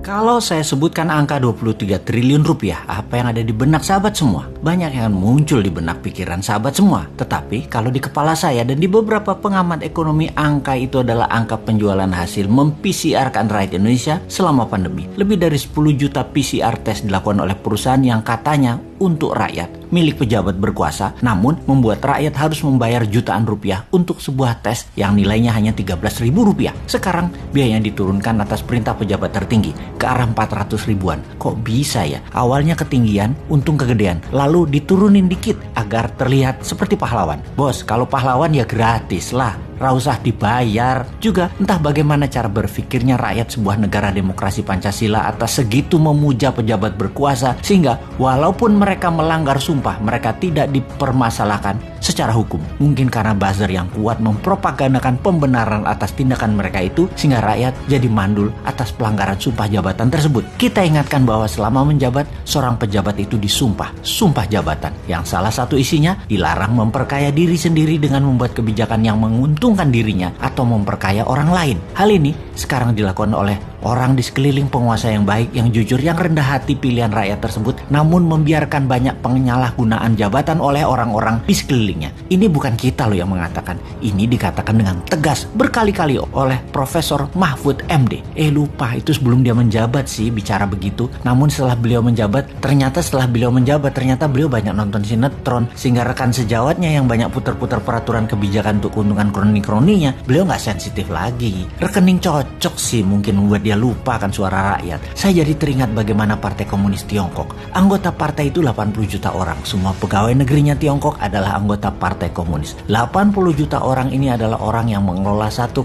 Kalau saya sebutkan angka 23 triliun rupiah, apa yang ada di benak sahabat semua? Banyak yang muncul di benak pikiran sahabat semua. Tetapi kalau di kepala saya dan di beberapa pengamat ekonomi, angka itu adalah angka penjualan hasil mem-PCR-kan rakyat Indonesia selama pandemi. Lebih dari 10 juta PCR tes dilakukan oleh perusahaan yang katanya untuk rakyat, milik pejabat berkuasa, namun membuat rakyat harus membayar jutaan rupiah untuk sebuah tes yang nilainya hanya 13.000 rupiah. Sekarang biayanya diturunkan atas perintah pejabat tertinggi ke arah 400 ribuan. Kok bisa ya? Awalnya ketinggian, untung kegedean, lalu diturunin dikit agar terlihat seperti pahlawan. Bos, kalau pahlawan ya gratis lah, usah dibayar. Juga entah bagaimana cara berpikirnya rakyat sebuah negara demokrasi Pancasila atas segitu memuja pejabat berkuasa, sehingga walaupun mereka melanggar sumpah, mereka tidak dipermasalahkan secara hukum. Mungkin karena buzzer yang kuat mempropagandakan pembenaran atas tindakan mereka itu, sehingga rakyat jadi mandul atas pelanggaran sumpah jabatan tersebut. Kita ingatkan bahwa selama menjabat, seorang pejabat itu disumpah sumpah jabatan, yang salah satu isinya dilarang memperkaya diri sendiri dengan membuat kebijakan yang menguntungkan dirinya atau memperkaya orang lain. Hal ini sekarang dilakukan oleh orang di sekeliling penguasa yang baik, yang jujur, yang rendah hati pilihan rakyat tersebut, namun membiarkan banyak penyalahgunaan jabatan oleh orang-orang di sekelilingnya. Ini bukan kita loh yang mengatakan, ini dikatakan dengan tegas berkali-kali oleh Profesor Mahfud MD. Lupa itu sebelum dia menjabat sih bicara begitu. Namun setelah beliau menjabat, ternyata beliau banyak nonton sinetron, sehingga rekan sejawatnya yang banyak putar-putar peraturan kebijakan untuk keuntungan kroni-kroninya, beliau nggak sensitif lagi. Rekening cocok sih mungkin membuat dia lupa akan suara rakyat. Saya jadi teringat bagaimana Partai Komunis Tiongkok. Anggota partai itu 80 juta orang. Semua pegawai negerinya Tiongkok adalah anggota Partai Komunis. 80 juta orang ini adalah orang yang mengelola 1,4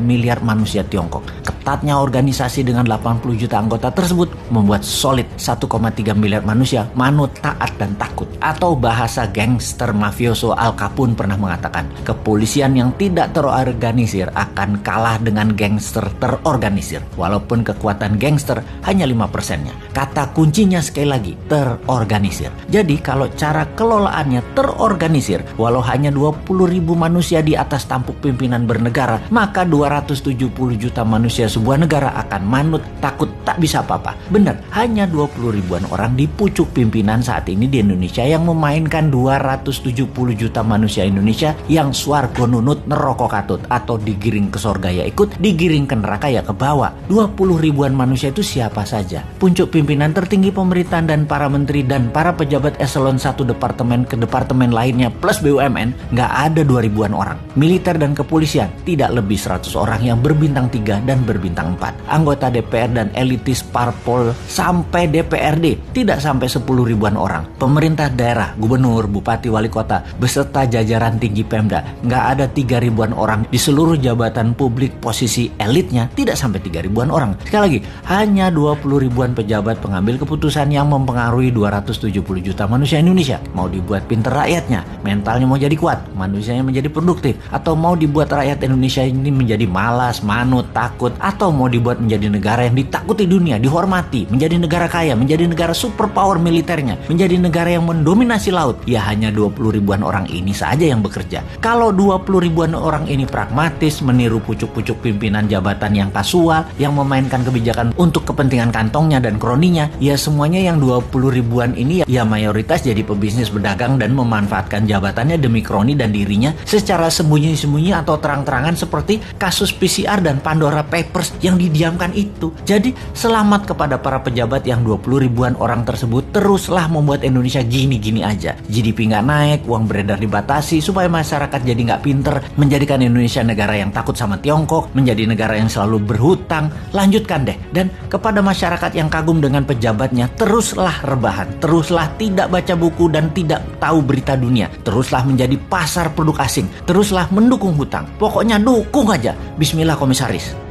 miliar manusia Tiongkok. Ketatnya organisasi dengan 80 juta anggota tersebut membuat solid 1,3 miliar manusia manut, taat, dan takut. Atau bahasa gangster mafioso Al Capone pernah mengatakan, kepolisian yang tidak terorganisir akan kalah dengan gangster terorganisir, walaupun kekuatan gangster hanya 5%-nya. Kata kuncinya sekali lagi, terorganisir. Jadi kalau cara kelolaannya terorganisir, walau hanya 20.000 manusia di atas tampuk pimpinan bernegara, maka 270 juta manusia sebuah negara akan manut, takut, tak bisa apa-apa. Benar, hanya 20 ribuan orang di pucuk pimpinan saat ini di Indonesia yang memainkan 270 juta manusia Indonesia yang swargo nunut neraka katut, atau digiring ke surga ya ikut, digiring ke neraka ya ke bawah. 20 ribuan manusia itu siapa saja? Pucuk pimpinan tertinggi pemerintahan dan para menteri dan para pejabat eselon 1 departemen ke departemen lainnya plus BUMN, nggak ada 2 ribuan orang. Militer dan kepolisian tidak lebih 100 orang yang berbintang 3 dan berbintang 4. Anggota DPR dan elitis parpol sampai DPRD tidak sampai 10 ribuan orang. Pemerintah daerah, gubernur, bupati, wali kota beserta jajaran tinggi Pemda, nggak ada 3 ribuan orang. Di seluruh jabatan publik posisi elitnya tidak sampai 3 ribuan orang. Sekali lagi, hanya 20 ribuan pejabat pengambil keputusan yang mempengaruhi 270 juta manusia Indonesia. Mau dibuat pinter rakyatnya, mentalnya mau jadi kuat, manusianya menjadi produktif, atau mau dibuat rakyat Indonesia ini menjadi malas, manut, takut, atau mau dibuat menjadi negara yang ditakuti dunia, dihormati, menjadi negara kaya, menjadi negara superpower militernya, menjadi negara yang mendominasi laut, ya hanya 20 ribuan orang ini saja yang bekerja. Kalau 20 ribuan orang ini pragmatis, meniru pucuk-pucuk pimpinan jabatan yang kasual, yang memainkan kebijakan untuk kepentingan kantongnya dan kroninya, ya semuanya yang 20 ribuan ini ya mayoritas jadi pebisnis berdagang dan memanfaatkan jabatannya demi kroni dan dirinya secara sembunyi-sembunyi atau terang-terangan, seperti kasus PCR dan Pandora Papers yang didiamkan itu. Jadi selamat kepada para pejabat yang 20 ribuan orang tersebut teruslah membuat Indonesia gini-gini aja. GDP nggak naik, uang beredar dibatasi supaya masyarakat jadi nggak pinter, menjadikan Indonesia negara yang takut sama Tiongkok, menjadi negara yang selalu berhutang. Lanjutkan deh. Dan kepada masyarakat yang kagum dengan pejabatnya, teruslah rebahan, teruslah tidak baca buku dan tidak tahu berita dunia, teruslah menjadi pasar produk asing, teruslah mendukung hutang. Pokoknya dukung aja. Bismillah komisaris.